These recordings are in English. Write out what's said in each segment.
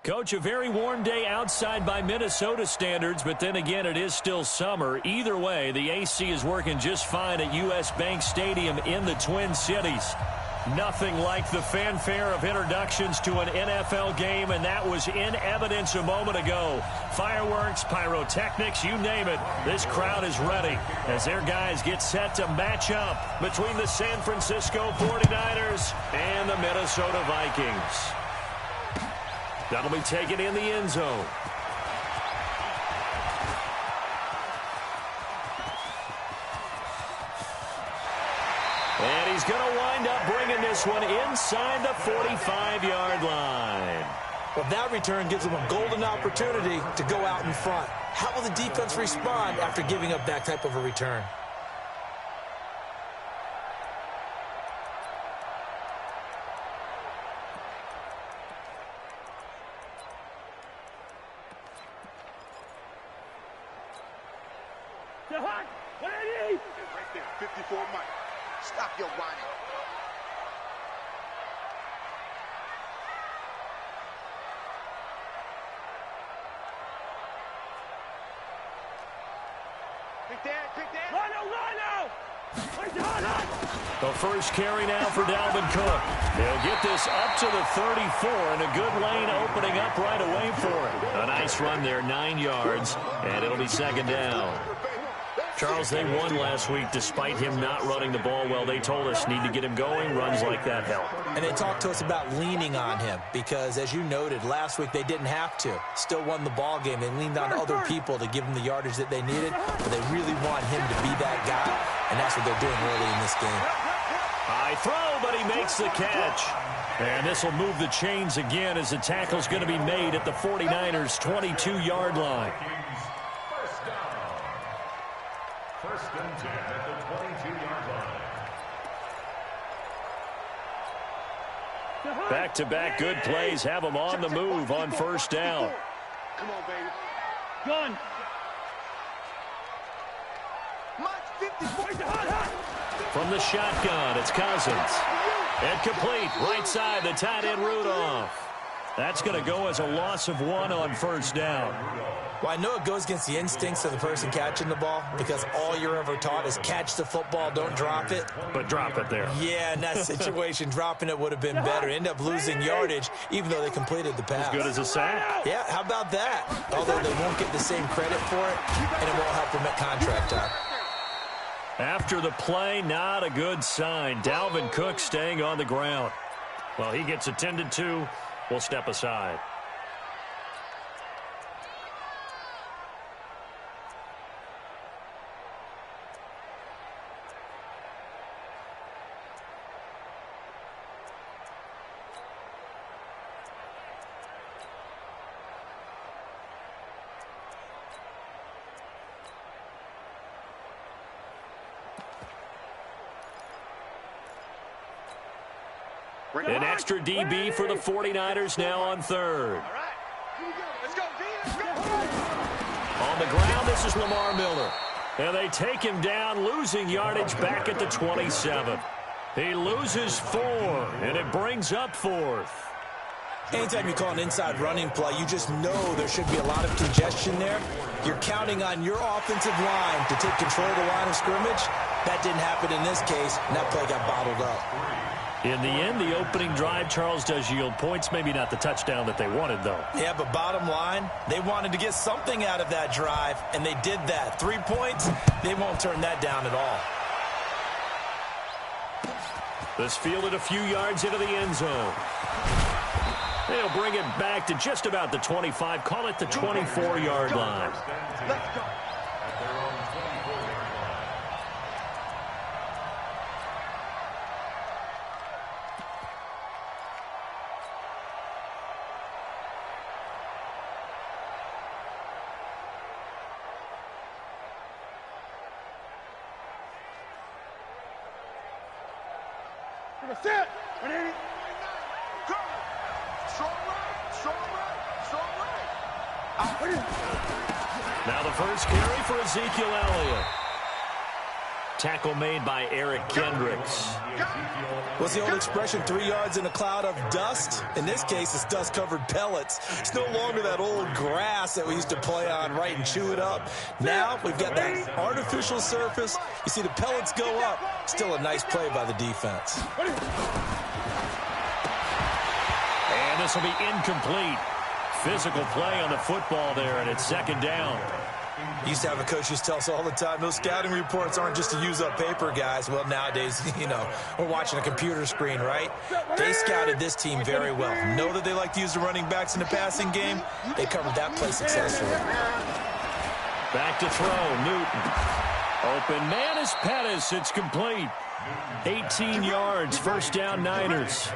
Coach, a very warm day outside by Minnesota standards, but then again, it is still summer. Either way, the AC is working just fine at U.S. Bank Stadium in the Twin Cities. Nothing like the fanfare of introductions to an NFL game, and that was in evidence a moment ago. Fireworks, pyrotechnics, you name it. This crowd is ready as their guys get set to match up between the San Francisco 49ers and the Minnesota Vikings. That'll be taken in the end zone. And he's going to wind up bringing this one inside the 45-yard line. Well, that return gives them a golden opportunity to go out in front. How will the defense respond after giving up that type of a return? Right there, 54 Mike. Stop your whining. Pick that. Rhino! The first carry now for Dalvin Cook. They'll get this up to the 34, and a good lane opening up right away for him. A nice run there, 9 yards, and it'll be second down. Charles, they won last week despite him not running the ball well. They told us need to get him going. Runs like that help. And they talked to us about leaning on him because, as you noted, last week they didn't have to. Still won the ball game. They leaned on other people to give them the yardage that they needed, but they really want him to be that guy, and that's what they're doing early in this game. High throw, but he makes the catch. And this will move the chains again as the tackle's going to be made at the 49ers' 22-yard line. First and 10 at the 22-yard line. Back-to-back good plays have them on the move on first down. Come on, baby. Gun. From the shotgun, it's Cousins. And complete, right side, the tight end Rudolph. That's going to go as a loss of 1 on first down. Well, I know it goes against the instincts of the person catching the ball because all you're ever taught is catch the football, don't drop it. But drop it there. Yeah, in that situation, dropping it would have been better. End up losing yardage, even though they completed the pass. As good as a sack. Yeah, how about that? Although they won't get the same credit for it, and it won't help them at contract time. After the play, not a good sign. Dalvin Cook staying on the ground. Well, he gets attended to. We'll step aside. An extra DB for the 49ers now on third. On the ground, this is Lamar Miller. And they take him down, losing yardage back at the 27. He loses 4, and it brings up 4th. Anytime you call an inside running play, you just know there should be a lot of congestion there. You're counting on your offensive line to take control of the line of scrimmage. That didn't happen in this case, and that play got bottled up. In the end, the opening drive, Charles, does yield points. Maybe not the touchdown that they wanted, though. Yeah, but bottom line, they wanted to get something out of that drive, and they did that. 3 points, they won't turn that down at all. This fielded a few yards into the end zone. They'll bring it back to just about the 25. Call it the 24-yard line. Let's go. Set. Ready? Go. Strong right. Strong right. Strong right. Now the first carry for Ezekiel Elliott. Tackle made by Eric Kendricks. What's the old expression, 3 yards in a cloud of dust? In this case, it's dust-covered pellets. It's no longer that old grass that we used to play on, right, and chew it up. Now we've got that artificial surface. You see the pellets go up. Still a nice play by the defense. And this will be incomplete. Physical play on the football there, and it's second down. Used to have a coach used to tell us all the time, those scouting reports aren't just to use up paper, guys. Well, nowadays, we're watching a computer screen, right? They scouted this team very well. Know that they like to use the running backs in the passing game. They covered that play successfully. Back to throw, Newton. Open man is Pettis. It's complete. 18 yards, first down Niners.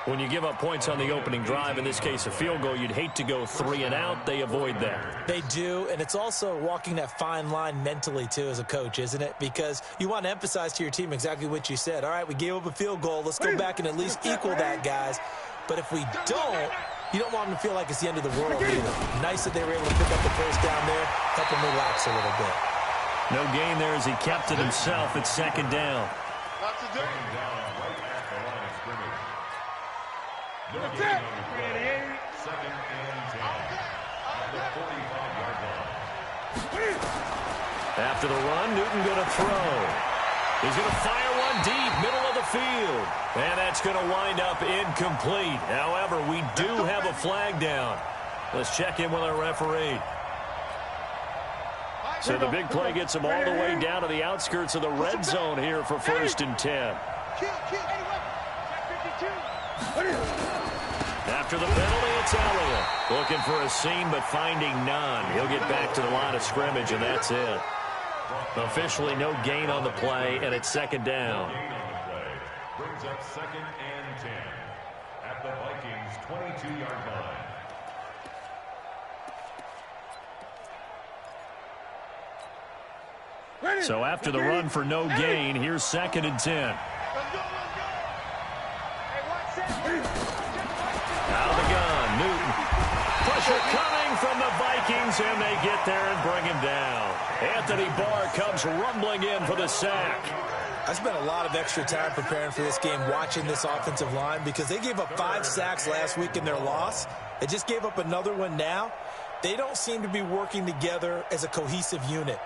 When you give up points on the opening drive, in this case a field goal, you'd hate to go 3 and out. They avoid that. They do, and it's also walking that fine line mentally, too, as a coach, isn't it? Because you want to emphasize to your team exactly what you said. All right, we gave up a field goal. Let's go back and at least equal that, guys. But if we don't, you don't want them to feel like it's the end of the world either. Nice that they were able to pick up the first down there, help them relax a little bit. No gain there as he kept it himself at second down. That's it. Second and 10 at the 45-yard line. After the run, Newton going to throw. He's going to fire one deep, middle of the field. And that's going to wind up incomplete. However, we do have a flag down. Let's check in with our referee. So the big play gets him all the way down to the outskirts of the red zone here for 1st and 10. After the penalty, it's Elliott. Looking for a seam, but finding none. He'll get back to the line of scrimmage, and that's it. Officially no gain on the play, and it's second down. Brings up 2nd and 10 at the Vikings' 22-yard line. So after the run for no gain, here's 2nd and 10. Out of the gun, Newton. Pressure coming from the Vikings, and they get there and bring him down. Anthony Barr comes rumbling in for the sack. I spent a lot of extra time preparing for this game, watching this offensive line, because they gave up 5 sacks last week in their loss. They just gave up another one now. They don't seem to be working together as a cohesive unit.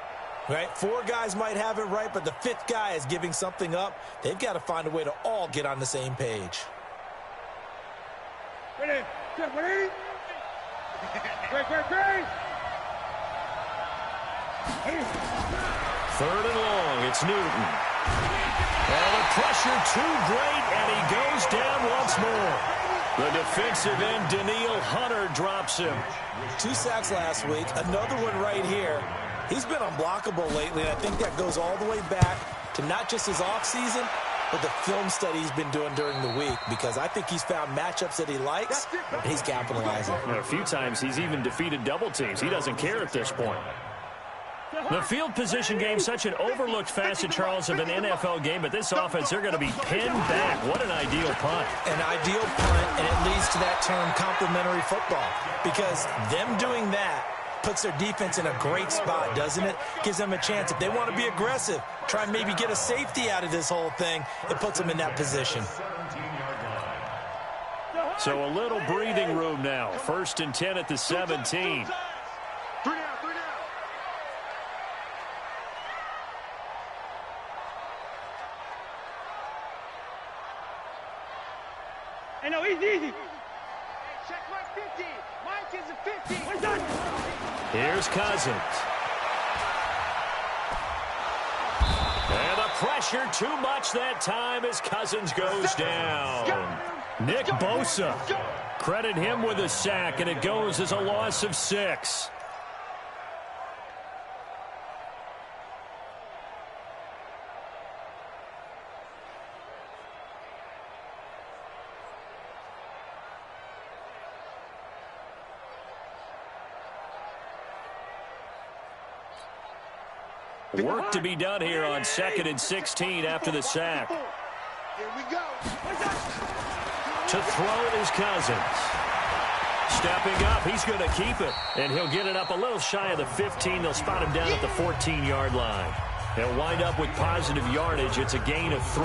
Right? 4 guys might have it right, but the 5th guy is giving something up. They've got to find a way to all get on the same page. Ready? Ready? Great. 3rd and long, it's Newton. And the pressure too great, and he goes down once more. The defensive end, Daniil Hunter, drops him. 2 sacks last week, another one right here. He's been unblockable lately, and I think that goes all the way back to not just his offseason, but the film study he's been doing during the week, because I think he's found matchups that he likes, and he's capitalizing. A few times he's even defeated double teams. He doesn't care at this point. The field position game, such an overlooked facet, Charles, of an NFL game, but this offense, they're going to be pinned back. What an ideal punt. An ideal punt, and it leads to that term complementary football, because them doing that puts their defense in a great spot, doesn't it? Gives them a chance. If they want to be aggressive, try and maybe get a safety out of this whole thing, it puts them in that position. So a little breathing room now. 1st and 10 at the 17. Hey, no, easy. Check mark 50. Mike is a 50. What's that? Here's Cousins. And the pressure too much that time as Cousins goes down. Nick Bosa. Credit him with a sack, and it goes as a loss of 6. Work to be done here on 2nd and 16 after the sack. Here we go. To throw is Cousins. Stepping up, he's going to keep it. And he'll get it up a little shy of the 15. They'll spot him down at the 14-yard line. He'll wind up with positive yardage. It's a gain of 3,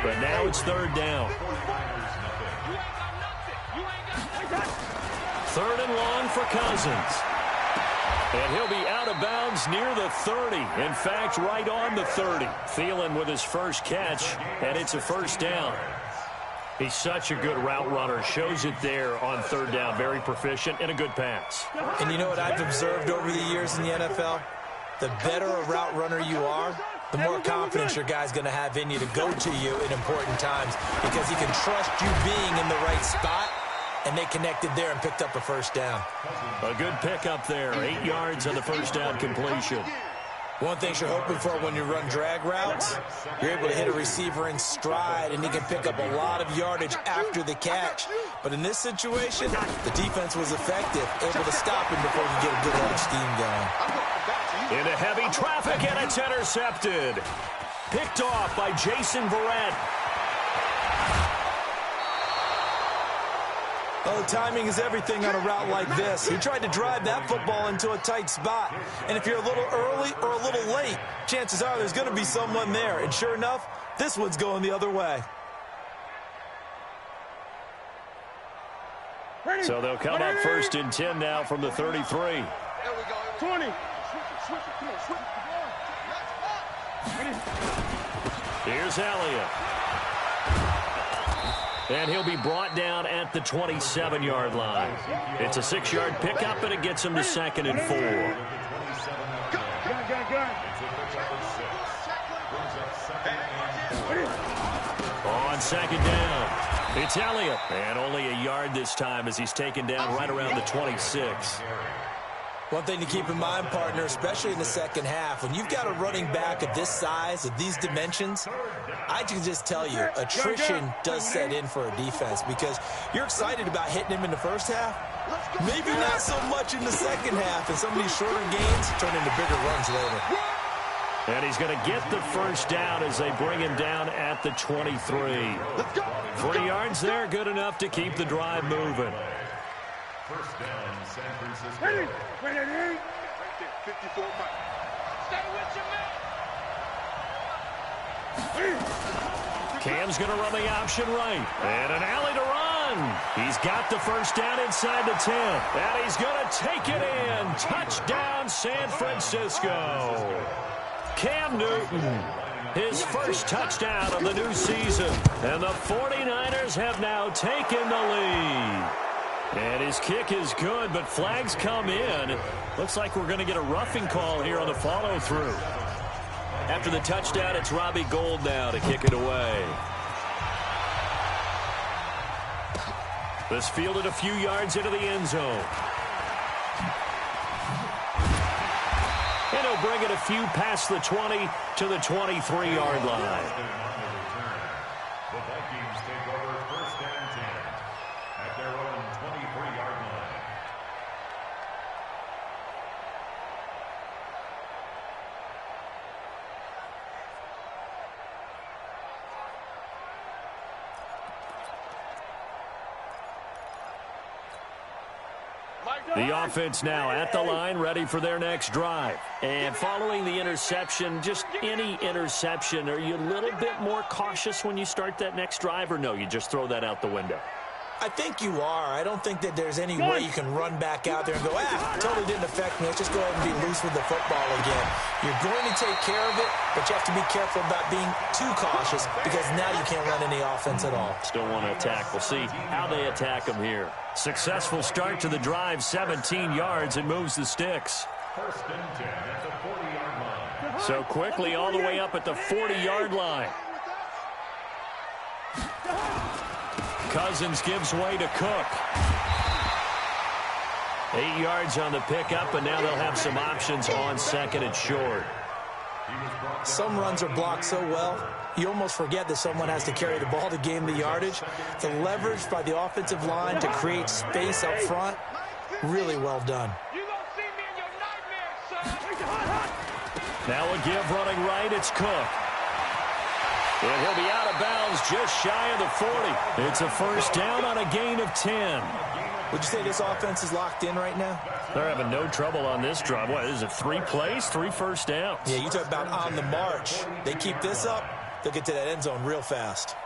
but now it's third down. Third and long for Cousins. And he'll be out of bounds near the 30. In fact, right on the 30. Thielen with his first catch, and it's a first down. He's such a good route runner. Shows it there on third down. Very proficient and a good pass. And you know what I've observed over the years in the NFL? The better a route runner you are, the more confidence your guy's going to have in you to go to you in important times because he can trust you being in the right spot, and they connected there and picked up a first down. A good pickup there. 8 yards on the first down completion. One thing you're hoping for when you run drag routes, you're able to hit a receiver in stride, and he can pick up a lot of yardage after the catch. But in this situation, the defense was effective, able to stop him before he get a good head of steam going. Into heavy traffic, and it's intercepted. Picked off by Jason Verrett. Oh, timing is everything on a route like this. He tried to drive that football into a tight spot. And if you're a little early or a little late, chances are there's going to be someone there. And sure enough, this one's going the other way. So they'll come up first and 10 now from the 33. There we go. 20. Here's Elliott. And he'll be brought down at the 27-yard line. It's a 6-yard pickup, and it gets him to 2nd and 4. On 2nd down, it's Elliott. And only a yard this time as he's taken down right around the 26. One thing to keep in mind, partner, especially in the second half, when you've got a running back of this size, of these dimensions, I can just tell you, attrition does set in for a defense because you're excited about hitting him in the first half. Maybe not so much in the second half, and some of these shorter gains turn into bigger runs later. And he's going to get the first down as they bring him down at the 23. 3 yards there, good enough to keep the drive moving. First down, San Francisco. Ready? 54 miles. Stay with your man. Cam's going to run the option right. And an alley to run. He's got the first down inside the 10. And he's going to take it in. Touchdown, San Francisco. Cam Newton, his first touchdown of the new season. And the 49ers have now taken the lead. And his kick is good, but flags come in. Looks like we're going to get a roughing call here on the follow-through. After the touchdown, it's Robbie Gould now to kick it away. This fielded a few yards into the end zone. And he'll bring it a few past the 20 to the 23-yard line. The Vikings take over first and 10 at their own 23-yard line. The offense now at the line, ready for their next drive. And following the interception, just any interception, are you a little bit more cautious when you start that next drive, or no, you just throw that out the window? I think you are. I don't think that there's any way you can run back out there and go, totally didn't affect me. Let's just go ahead and be loose with the football again. You're going to take care of it, but you have to be careful about being too cautious because now you can't run any offense at all. Still want to attack. We'll see how they attack them here. Successful start to the drive, 17 yards, and moves the sticks. First and 10 at the 40-yard line. So quickly all the way up at the 40-yard line. Cousins gives way to Cook. 8 yards on the pickup, and now they'll have some options on 2nd and short. Some runs are blocked so well, you almost forget that someone has to carry the ball to gain the yardage. The leverage by the offensive line to create space up front, really well done. Now a give running right, it's Cook. And he'll be out of bounds just shy of the 40. It's a first down on a gain of 10. Would you say this offense is locked in right now? They're having no trouble on this drive. What is it, 3 plays, 3 first downs? Yeah, you talk about on the march. They keep this up, they'll get to that end zone real fast.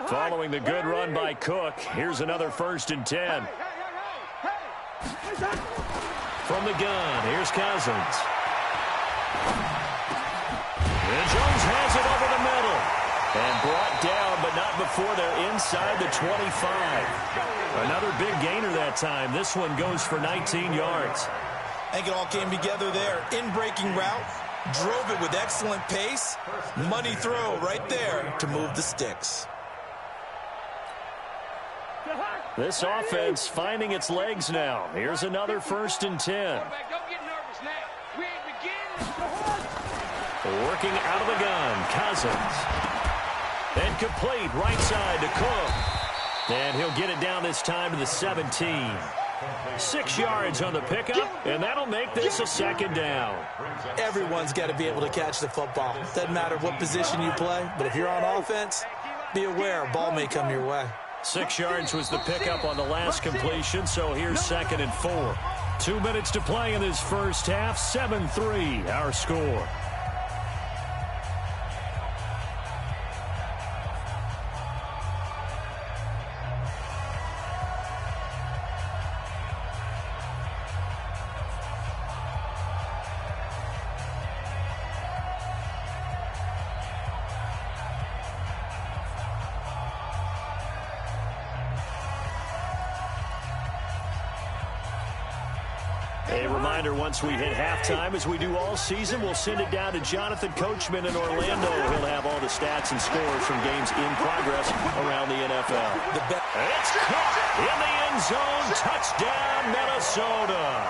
Following the good run by Cook, here's another 1st and 10. From the gun, here's Cousins. And Jones has it over the middle. And brought down, but not before they're inside the 25. Another big gainer that time. This one goes for 19 yards. I think it all came together there. In-breaking route, drove it with excellent pace. Money throw right there to move the sticks. This offense finding its legs now. Here's another 1st and 10. Don't get nervous now. We ain't beginning. Working out of the gun, Cousins. And complete right side to Cook. And he'll get it down this time to the 17. 6 yards on the pickup, and that'll make this a 2nd down. Everyone's got to be able to catch the football. Doesn't matter what position you play, but if you're on offense, be aware a ball may come your way. 6 yards was the pickup on the last completion, so here's 2nd and 4. 2 minutes to play in this first half. 7-3 our score. A reminder, once we hit halftime, as we do all season, we'll send it down to Jonathan Coachman in Orlando. He'll have all the stats and scores from games in progress around the NFL. It's caught in the end zone. Touchdown, Minnesota.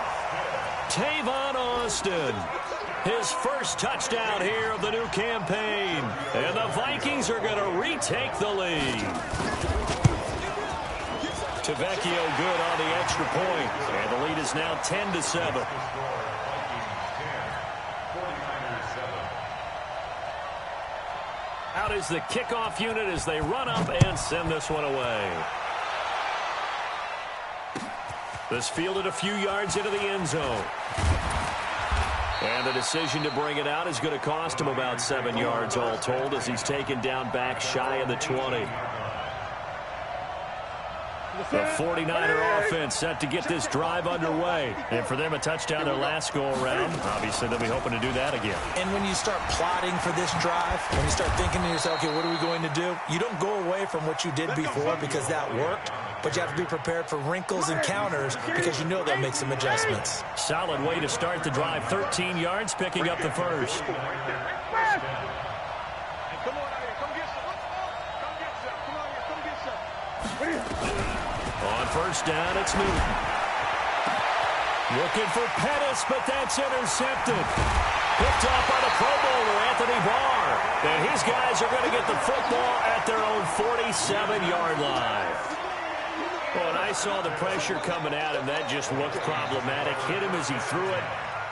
Tavon Austin. His first touchdown here of the new campaign. And the Vikings are going to retake the lead. Tavecchio good on the extra point. And the lead is now 10-7. Out is the kickoff unit as they run up and send this one away. This fielded a few yards into the end zone. And the decision to bring it out is going to cost him about 7 yards all told as he's taken down back shy of the 20. The 49er offense set to get this drive underway. And for them, a touchdown their last go-around. Obviously, they'll be hoping to do that again. And when you start plotting for this drive, when you start thinking to yourself, okay, what are we going to do? You don't go away from what you did before because that worked. But you have to be prepared for wrinkles and counters because you know they'll make some adjustments. Solid way to start the drive. 13 yards, picking up the first. On first down, it's Newton. Looking for Pettis, but that's intercepted. Picked up by the Pro Bowler, Anthony Barr. And his guys are going to get the football at their own 47-yard line. Well, and I saw the pressure coming at him. That just looked problematic. Hit him as he threw it,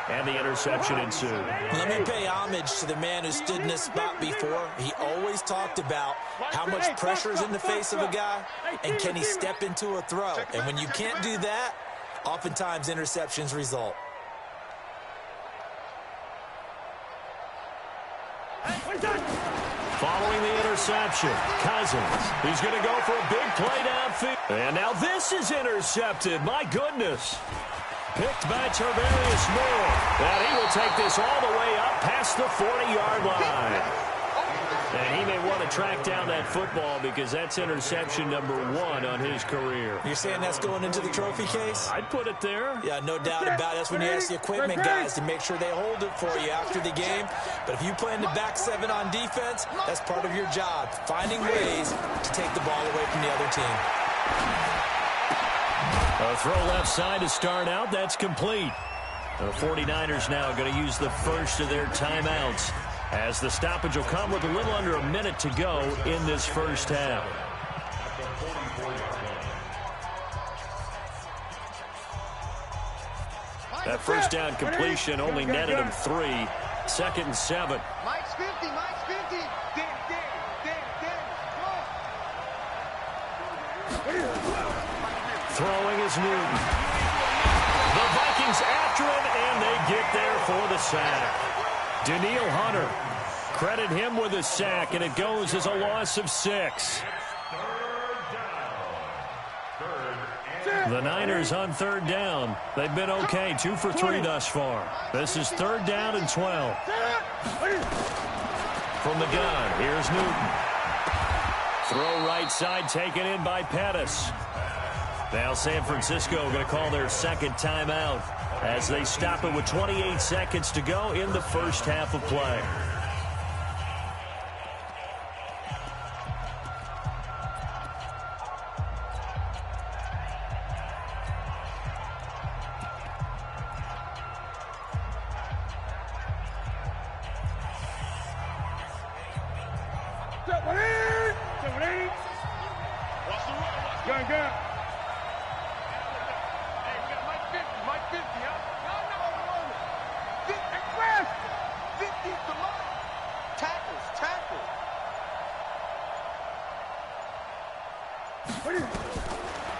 and the interception ensued. Let me pay homage to the man who stood in this spot before. He always talked about how much pressure is in the face of a guy, and can he step into a throw. And when you can't do that, oftentimes interceptions result. Following the interception, Cousins. He's going to go for a big play downfield. And now this is intercepted. My goodness. Picked by Tarvarius Moore. And he will take this all the way up past the 40-yard line. And he may want to track down that football because that's interception number 1 on his career. You're saying that's going into the trophy case? I'd put it there. Yeah, no doubt about it. That's when you ask the equipment guys to make sure they hold it for you after the game. But if you play in the back 7 on defense, that's part of your job, finding ways to take the ball away from the other team. A throw left side to start out. That's complete. The 49ers now going to use the first of their timeouts as the stoppage will come with a little under a minute to go in this first half. That first down completion only netted him 3. 2nd and 7. 50, Mike's 50. Throwing is Newton. The Vikings after him, and they get there for the sack. Danielle Hunter, credit him with a sack, and it goes as a loss of 6. The Niners on third down. They've been okay, 2 for 3 thus far. This is 3rd down and 12. From the gun, here's Newton. Throw right side taken in by Pettis. Now San Francisco going to call their second timeout as they stop it with 28 seconds to go in the first half of play.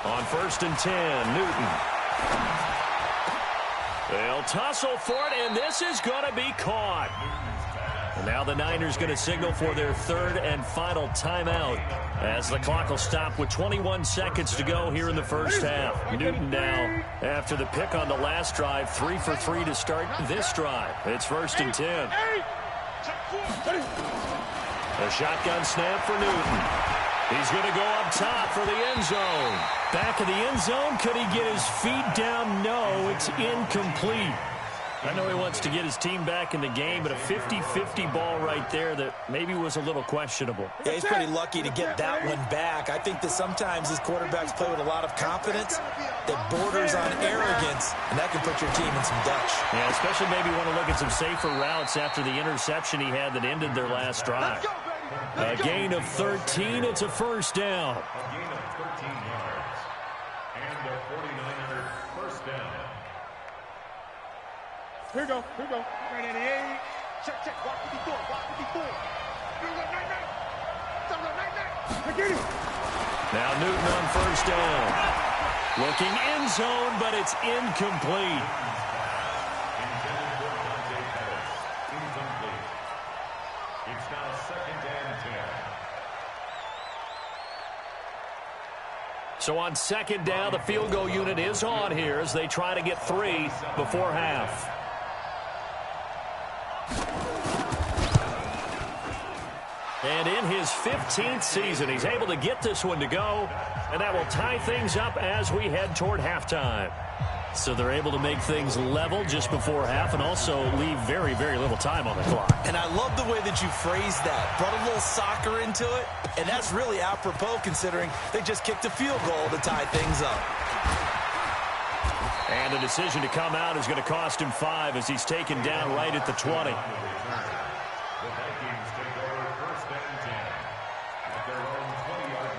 On 1st and 10, Newton. They'll tussle for it, and this is going to be caught. And now the Niners going to signal for their 3rd and final timeout as the clock will stop with 21 seconds to go here in the first half. Newton now, after the pick on the last drive, 3 for 3 to start this drive. It's 1st and 10. A shotgun snap for Newton. He's going to go up top for the end zone. Back of the end zone. Could he get his feet down? No, it's incomplete. I know he wants to get his team back in the game, but a 50-50 ball right there that maybe was a little questionable. Yeah, he's pretty lucky to get that one back. I think that sometimes these quarterbacks play with a lot of confidence that borders on arrogance, and that can put your team in some dutch. Yeah, especially maybe want to look at some safer routes after the interception he had that ended their last drive. A gain of 13. It's a 1st down. A gain of 13 yards. And a 49er 1st down. Here we go. Right at the 8. Check. Walk 54. Now Newton on 1st down. Looking end zone, but it's incomplete. Intended for Dante Pettis. Incomplete. It's now 2nd and 10. So on 2nd down, the field goal unit is on here as they try to get 3 before half. And in his 15th season, he's able to get this one to go, and that will tie things up as we head toward halftime. So they're able to make things level just before half and also leave very, very little time on the clock. And I love the way that you phrased that. Brought a little soccer into it, and that's really apropos considering they just kicked a field goal to tie things up. And the decision to come out is going to cost him 5 as he's taken down right at the 20. The Vikings take over 1st and 10 at their own 20-yard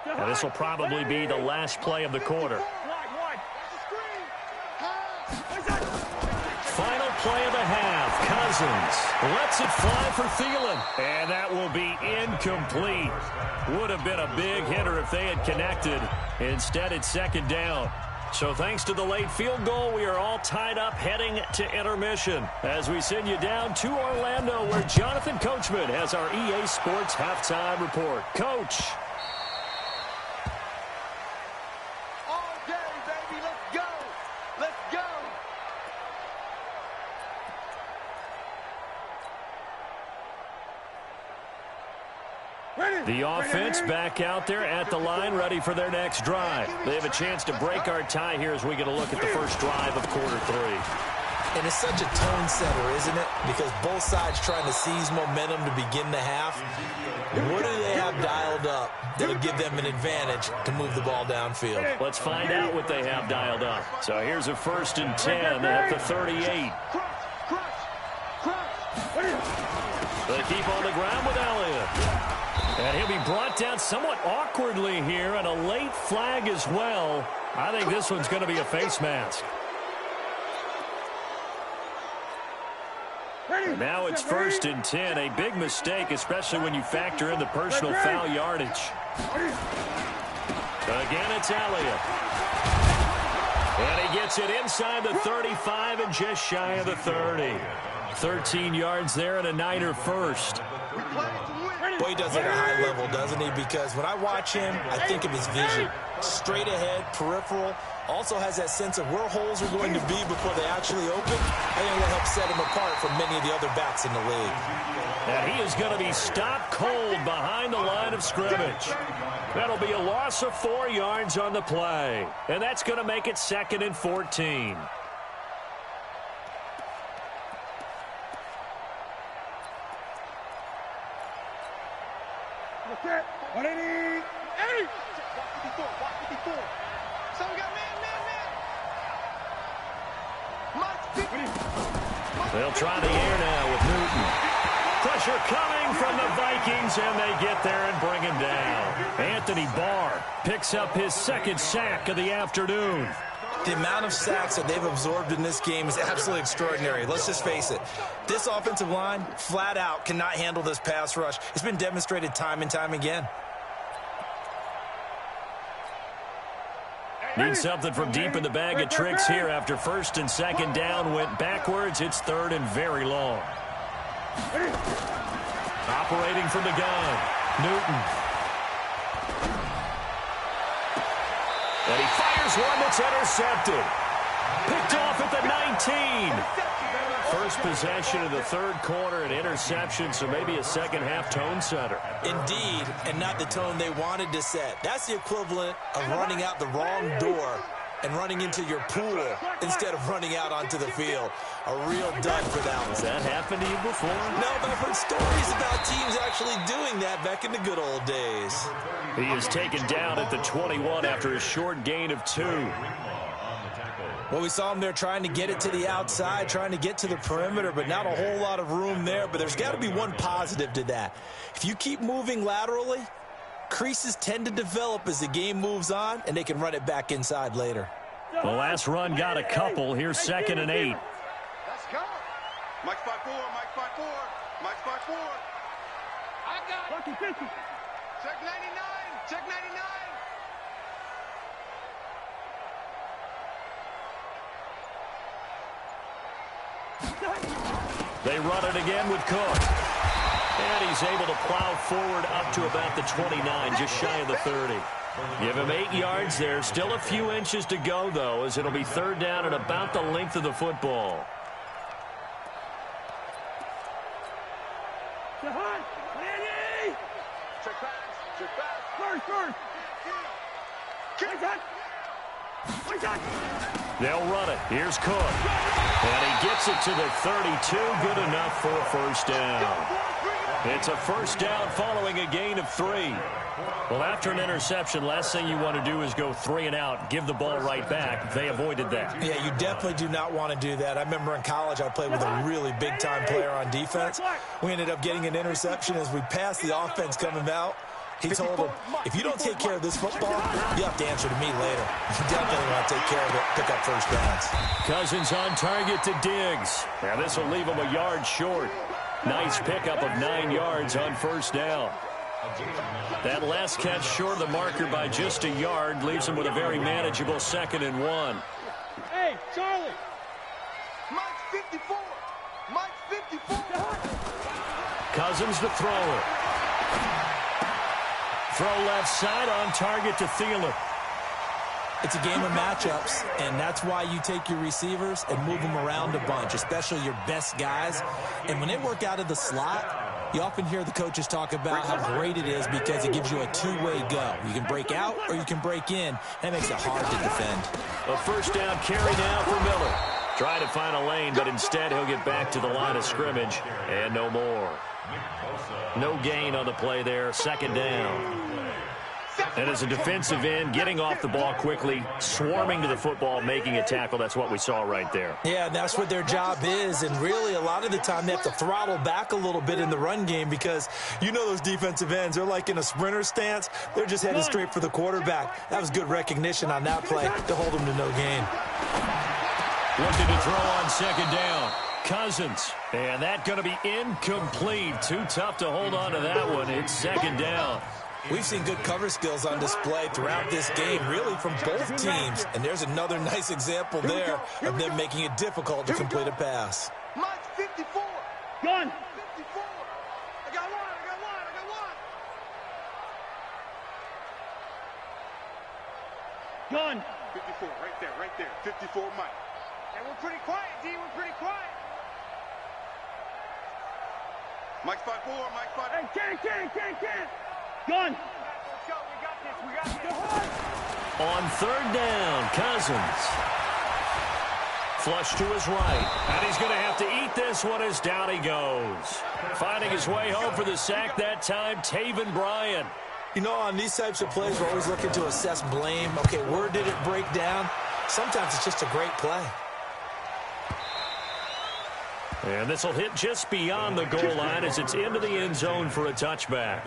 line. And this will probably be the last play of the quarter. Final play of the half. Cousins lets it fly for Thielen. And that will be incomplete. Would have been a big hitter if they had connected. Instead, it's 2nd down. So thanks to the late field goal, we are all tied up heading to intermission as we send you down to Orlando where Jonathan Coachman has our EA Sports halftime report. Coach. The offense back out there at the line, ready for their next drive. They have a chance to break our tie here as we get a look at the first drive of quarter 3. And it's such a tone setter, isn't it? Because both sides trying to seize momentum to begin the half. What do they have dialed up that'll give them an advantage to move the ball downfield? Let's find out what they have dialed up. So here's a 1st and 10 at the 38. They keep on the ground with Elliott. And he'll be brought down somewhat awkwardly here, and a late flag as well. I think this one's going to be a face mask. And now it's 1st and 10. A big mistake, especially when you factor in the personal foul yardage. Again, it's Elliott. And he gets it inside the 35 and just shy of the 30. 13 yards there and a Niner first. Boy, he does it at a high level, doesn't he? Because when I watch him, I think of his vision. Straight ahead, peripheral. Also has that sense of where holes are going to be before they actually open. I think will help set him apart from many of the other backs in the league. And he is going to be stopped cold behind the line of scrimmage. That'll be a loss of 4 yards on the play. And that's going to make it 2nd and 14. They'll try the air now with Newton. Pressure coming from the Vikings, and they get there and bring him down. Anthony Barr picks up his 2nd sack of the afternoon. The amount of sacks that they've absorbed in this game is absolutely extraordinary. Let's just face it. This offensive line, flat out, cannot handle this pass rush. It's been demonstrated time and time again. Need something from deep in the bag of tricks here after 1st and 2nd down went backwards. It's 3rd and very long. Operating from the gun, Newton. And he fires one that's intercepted. Picked off at the 19. First possession of the 3rd quarter, an interception, so maybe a second-half tone setter. Indeed, and not the tone they wanted to set. That's the equivalent of running out the wrong door and running into your pool instead of running out onto the field. A real dud for that one. Has that happened to you before? No, but I've heard stories about teams actually doing that back in the good old days. He is taken down at the 21 after a short gain of 2. Well, we saw him there trying to get it to the outside, trying to get to the perimeter, but not a whole lot of room there. But there's got to be one positive to that. If you keep moving laterally, creases tend to develop as the game moves on, and they can run it back inside later. The last run got a couple. Here's 2nd and 8. Let's go. Mike 5-4, Mike 5-4, Mike 5-4. I got it. Check 99, check 99. They run it again with Cook. And he's able to plow forward up to about the 29, just shy of the 30. Give him 8 yards there. Still a few inches to go, though, as it'll be 3rd down at about the length of the football. Check pass, check pass. First. They'll run it. Here's Cook. And he gets it to the 32. Good enough for a 1st down. It's a 1st down following a gain of 3. Well, after an interception, last thing you want to do is go 3 and out, give the ball right back. They avoided that. Yeah, you definitely do not want to do that. I remember in college I played with a really big-time player on defense. We ended up getting an interception as we passed the offense coming out. He told him, if you don't take care of this football, you have to answer to me later. You definitely want to take care of it, pick up 1st downs. Cousins on target to Diggs. Now this will leave him a yard short. Nice pickup of 9 yards on 1st down. That last catch short of the marker by just a yard leaves him with a very manageable 2nd and 1. Hey, Charlie. Mike 54. Mike 54. Cousins the thrower. Throw left side on target to Thielen. It's a game of matchups, and that's why you take your receivers and move them around a bunch, especially your best guys. And when they work out of the slot, you often hear the coaches talk about how great it is because it gives you a two-way go. You can break out or you can break in. That makes it hard to defend. A 1st down carry now for Miller. Try to find a lane, but instead he'll get back to the line of scrimmage and no more. No gain on the play there. 2nd down. And as a defensive end, getting off the ball quickly, swarming to the football, making a tackle, that's what we saw right there. Yeah, that's what their job is, and really a lot of the time they have to throttle back a little bit in the run game because you know those defensive ends, they're like in a sprinter stance. They're just headed straight for the quarterback. That was good recognition on that play to hold them to no gain. Looking to throw on second down. Cousins. And that going to be incomplete. Too tough to hold on to that one. It's second down. We've seen good cover skills on display throughout this game, really from both teams. And there's another nice example there of them making it difficult to complete a pass. Mike's 54. Gun. 54. I got one. I got one. I got one. Gun. 54, right there, right there. 54, Mike. And we're pretty quiet, D. We're pretty quiet. Mike's 5-4. Mike's 5-4. Hey, can. Gun. Let's go. We got this. We got this. On third down, Cousins. Flush to his right. And he's going to have to eat this one as down he goes. Finding his way home for the sack that time, Taven Bryan. You know, on these types of plays, we're always looking to assess blame. Okay, where did it break down? Sometimes it's just a great play. And this will hit just beyond the goal line as it's into the end zone for a touchback.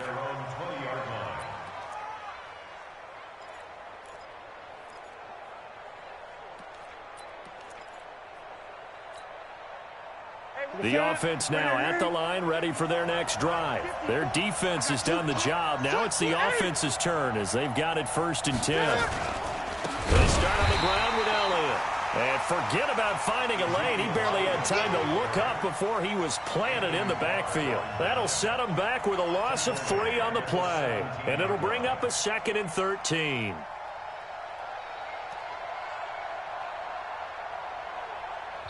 The offense now at the line, ready for their next drive. Their defense has done the job. Now it's the offense's turn as they've got it 1st and 10. They start on the ground with Elliott. And forget about finding a lane. He barely had time to look up before he was planted in the backfield. That'll set him back with a loss of 3 on the play. And it'll bring up a 2nd and 13.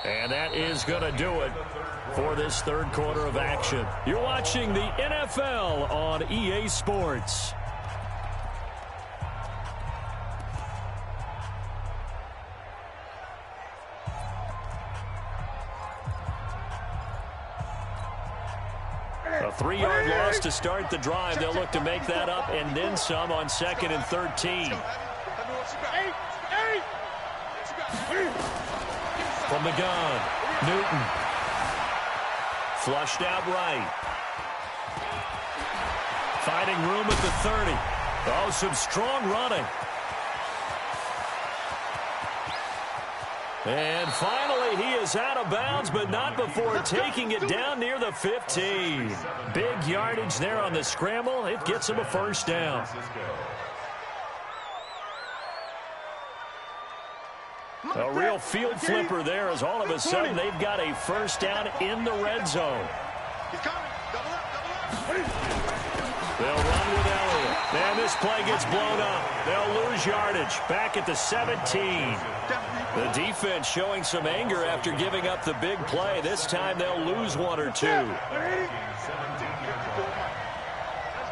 And that is going to do it for this third quarter of action. You're watching the NFL on EA Sports. A 3-yard loss to start the drive. They'll look to make that up and then some on 2nd and 13. From the gun, Newton. Flushed out right. Finding room at the 30. Oh, some strong running. And finally, he is out of bounds, but not before taking it down near the 15. Big yardage there on the scramble. It gets him a 1st down. A real field flipper there as all of a sudden they've got a 1st down in the red zone. He's coming. Double up. They'll run with Elliott. And this play gets blown up. They'll lose yardage. Back at the 17. The defense showing some anger after giving up the big play. This time they'll lose 1 or 2. Let's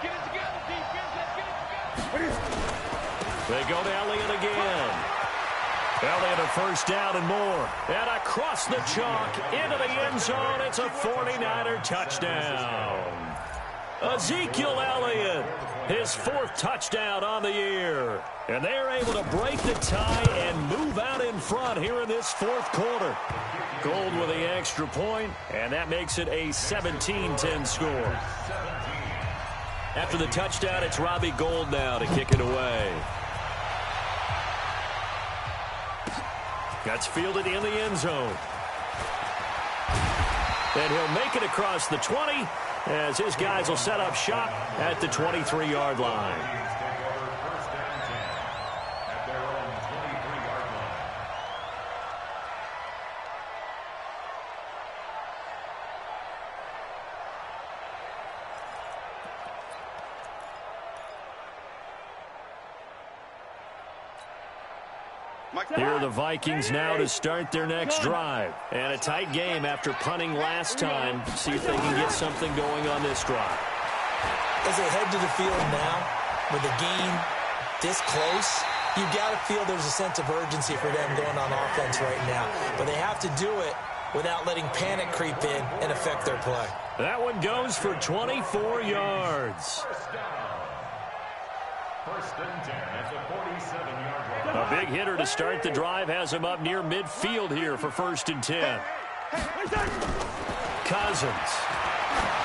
get it together, defense. Let's get it together. They go to Elliott again. Elliott a 1st down and more. And across the chalk into the end zone. It's a 49er touchdown. Ezekiel Elliott, his 4th touchdown on the year. And they're able to break the tie and move out in front here in this 4th quarter. Gold with the extra point, and that makes it a 17-10 score. After the touchdown, it's Robbie Gould now to kick it away. That's fielded in the end zone. And he'll make it across the 20 as his guys will set up shop at the 23-yard line. Here are the Vikings now to start their next drive. And a tight game after punting last time. See if they can get something going on this drive. As they head to the field now, with the game this close, you've got to feel there's a sense of urgency for them going on offense right now. But they have to do it without letting panic creep in and affect their play. That one goes for 24 yards. First and 10 at the 47-yard line. A big hitter to start the drive has him up near midfield here for first and 10. Cousins.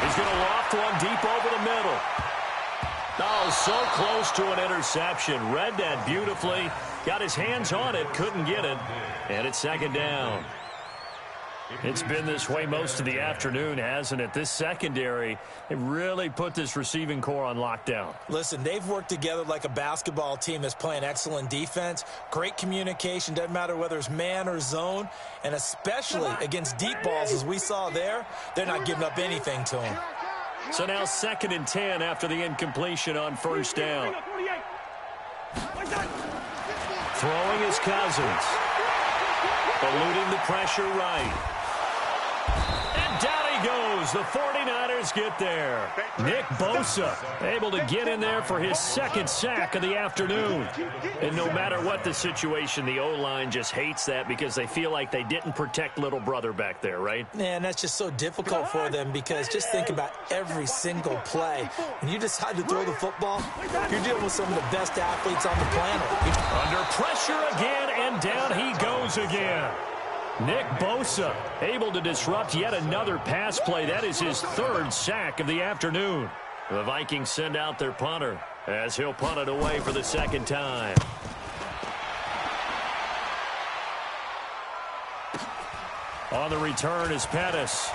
He's going to loft one deep over the middle. Oh, so close to an interception. Read that beautifully. Got his hands on it, couldn't get it. And it's second down. It's been this way most of the afternoon, hasn't it? This secondary, it really put this receiving core on lockdown. Listen, they've worked together like a basketball team that's playing excellent defense. Great communication, doesn't matter whether it's man or zone. And especially against deep balls, as we saw there, they're not giving up anything to them. So now second and 10 after the incompletion on first down. Throwing is Cousins. Eluding the pressure right. And down he goes. The 49ers get there. Nick Bosa able to get in there for his second sack of the afternoon. And no matter what the situation, the O-line just hates that because they feel like they didn't protect little brother back there, right? Man, that's just so difficult for them because just think about every single play. When you decide to throw the football, you're dealing with some of the best athletes on the planet. Under pressure again, and down he goes again. Nick Bosa able to disrupt yet another pass play. That is his third sack of the afternoon. The Vikings send out their punter as he'll punt it away for the second time. On the return is Pettis.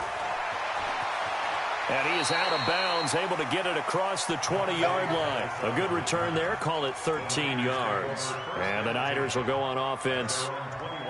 And he is out of bounds, able to get it across the 20-yard line. A good return there, call it 13 yards. And the Niners will go on offense,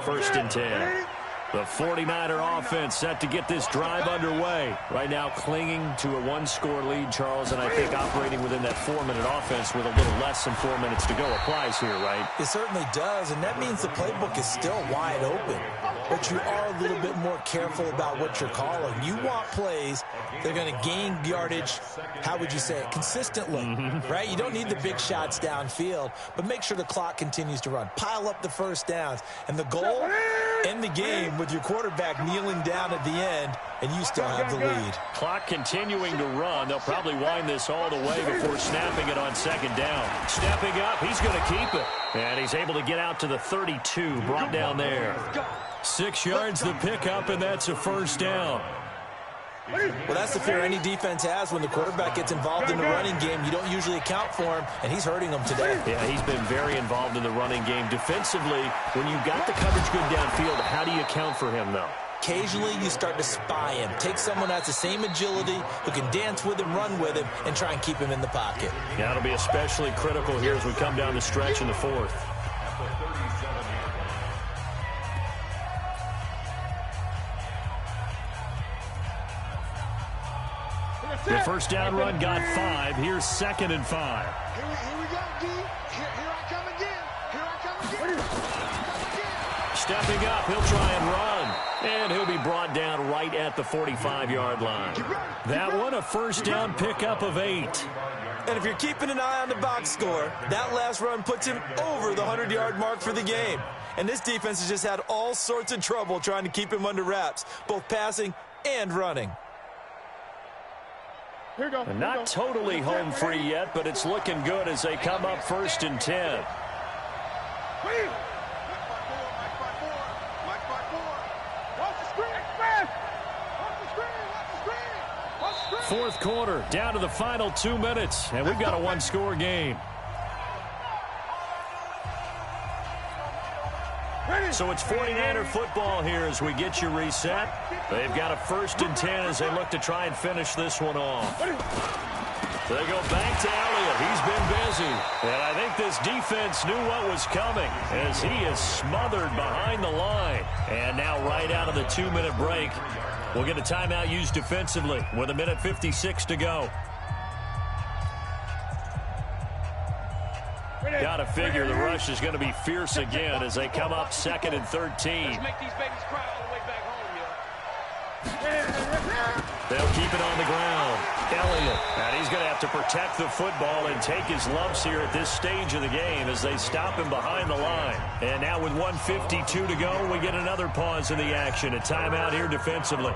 first and 10. The 49er offense set to get this drive underway. Right now clinging to a one-score lead, Charles, and I think operating within that 4-minute offense with a little less than 4 minutes to go applies here, right? It certainly does, and that means the playbook is still wide open. But you are a little bit more careful about what you're calling. You want plays that are going to gain yardage, how would you say it, consistently, right? You don't need the big shots downfield, but make sure the clock continues to run. Pile up the first downs. And the goal, end the game with your quarterback kneeling down at the end, and you still have the lead. Clock continuing to run. They'll probably wind this all the way before snapping it on second down. Stepping up, he's going to keep it. And he's able to get out to the 32, brought down there. 6 yards the pickup, and that's a first down. Well, that's the fear any defense has when the quarterback gets involved in the running game. You don't usually account for him, and he's hurting them today. Yeah, he's been very involved in the running game. Defensively, when you got the coverage good downfield, how do you account for him, though? Occasionally, you start to spy him. Take someone that has the same agility, who can dance with him, run with him, and try and keep him in the pocket. Yeah, it'll be especially critical here as we come down the stretch in the fourth. The first down run got 5. Here's second and 5. Here we go, D. Here I come again. Here I come again. Stepping up, he'll try and run. And he'll be brought down right at the 45-yard line. That one, a first down pickup of 8. And if you're keeping an eye on the box score, that last run puts him over the 100-yard mark for the game. And this defense has just had all sorts of trouble trying to keep him under wraps, both passing and running. Here we go. Not totally home free yet, but it's looking good as they come up first and 10. Fourth quarter, down to the final 2 minutes, and we've got a one-score game. So it's 49er football here as we get you reset. They've got a first and 10 as they look to try and finish this one off. They go back to Elliott. He's been busy. And I think this defense knew what was coming as he is smothered behind the line. And now right out of the 2-minute break, we'll get a timeout used defensively with 1:56 to go. Got to figure the rush is going to be fierce again as they come up second and 13. Let's make these babies cry all the way back home, They'll keep it on the ground. Elliott, and he's going to have to protect the football and take his lumps here at this stage of the game as they stop him behind the line. And now with 1:52 to go, we get another pause in the action. A timeout here defensively.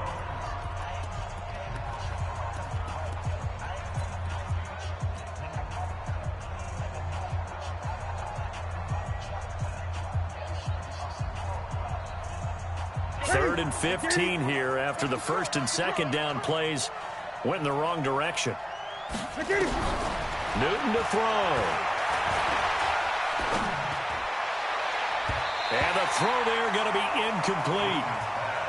3rd and 15 here after the first and second down plays went in the wrong direction. Newton to throw. And the throw there going to be incomplete.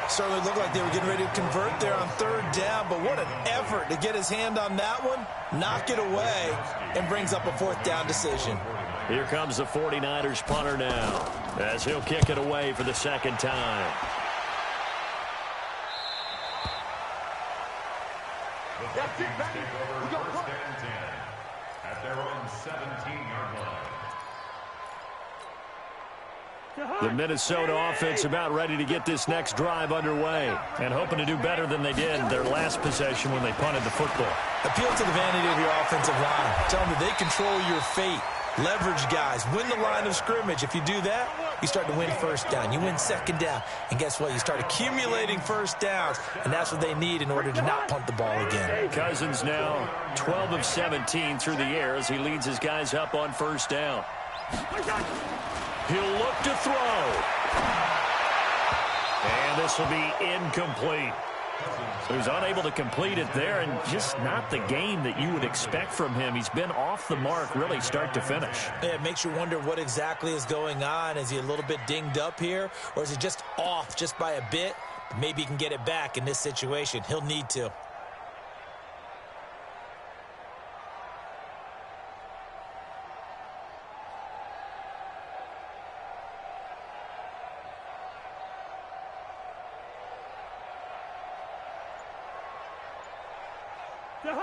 Certainly looked like they were getting ready to convert there on 3rd down, but what an effort to get his hand on that one, knock it away, and brings up a 4th down decision. Here comes the 49ers punter now, as he'll kick it away for the second time. That's it, baby. We go first and 10 at their own 17-yard line. The Minnesota offense about ready to get this next drive underway and hoping to do better than they did their last possession when they punted the football. Appeal to the vanity of your offensive line. Tell them that they control your fate. Leverage guys. Win the line of scrimmage. If you do that, you start to win 1st down. You win 2nd down. And guess what? You start accumulating 1st downs. And that's what they need in order to not punt the ball again. Cousins now 12 of 17 through the air as he leads his guys up on 1st down. He'll look to throw. And this will be incomplete. So he's unable to complete it there, and just not the game that you would expect from him. He's been off the mark really start to finish. Yeah, it makes you wonder what exactly is going on. Is he a little bit dinged up here, or is he just off just by a bit? Maybe he can get it back in this situation. He'll need to.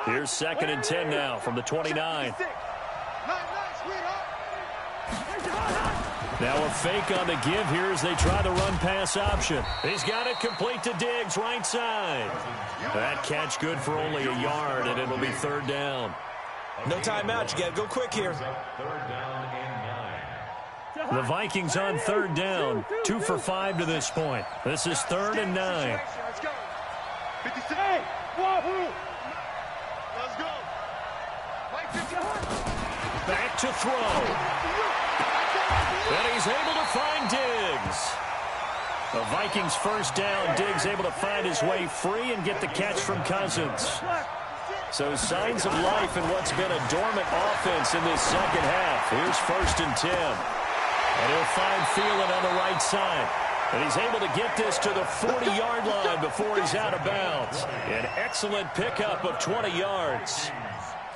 Here's 2nd and 10 now from the 29. Now a fake on the give here as they try the run-pass option. He's got it complete to Diggs, right side. That catch good for only a yard, and it'll be 3rd down. No timeout. You got to go quick here. 3rd down and 9. The Vikings on 3rd down, 2 for 5 to this point. This is 3rd and 9. Let's go. 56. Wahoo. Let's go. Back to throw. And he's able to find Diggs. The Vikings 1st down. Diggs able to find his way free and get the catch from Cousins. So signs of life in what's been a dormant offense in this second half. Here's 1st and 10. And he'll find Thielen on the right side. And he's able to get this to the 40-yard line before he's out of bounds. An excellent pickup of 20 yards.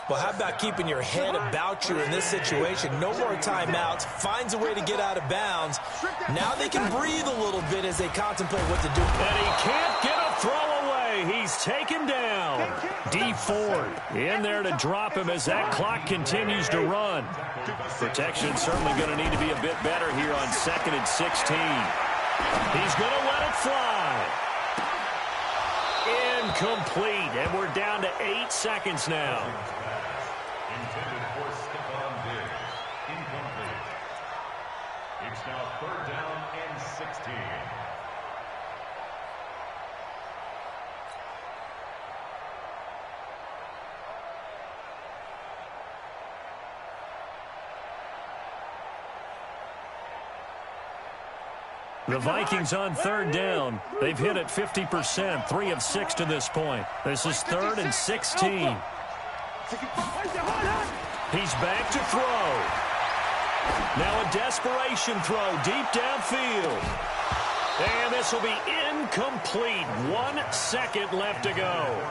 Well, how about keeping your head about you in this situation? No more timeouts. Finds a way to get out of bounds. Now they can breathe a little bit as they contemplate what to do. And he can't get a throw away. He's taken down. D Ford in there to drop him as that clock continues to run. Protection certainly going to need to be a bit better here on 2nd and 16. He's going to let it fly. Incomplete. And we're down to 8 seconds now. Intended for Stephon Diggs. Incomplete. It's now 3rd down and 16. The Vikings on 3rd down. They've hit it 50%, 3 of 6 to this point. This is 3rd and 16. He's back to throw. Now a desperation throw deep downfield. And this will be incomplete. 1 second left to go.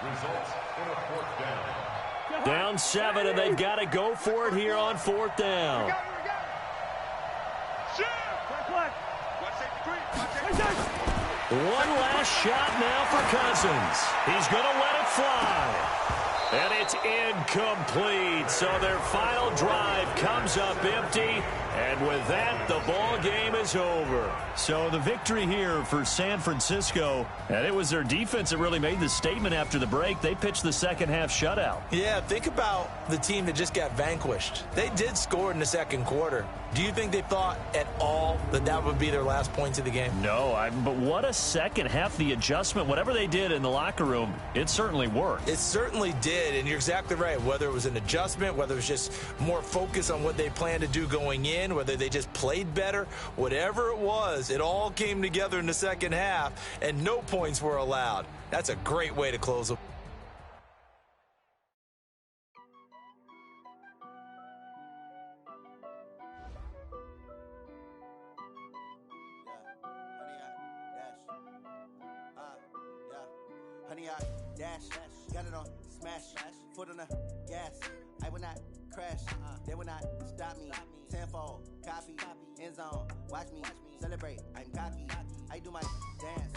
Results in a 4th down. Down 7, and they've got to go for it here on 4th down. One last shot now for Cousins. He's going to let it fly. And it's incomplete. So their final drive comes up empty. And with that, the ball game is over. So the victory here for San Francisco, and it was their defense that really made the statement after the break. They pitched the second half shutout. Yeah, think about the team that just got vanquished. They did score in the second quarter. Do you think they thought at all that that would be their last points of the game? No, but what a second half. The adjustment, whatever they did in the locker room, it certainly worked. It certainly did. did, and you're exactly right. Whether it was an adjustment, whether it was just more focus on what they planned to do going in, whether they just played better, whatever it was, it all came together in the second half, and no points were allowed. That's a great way to close it. Honey, I dash, got it on smash, foot on the gas. I will not crash, they will not stop me. Tenfold, copy, end zone, watch me celebrate. I'm cocky, I do my dance,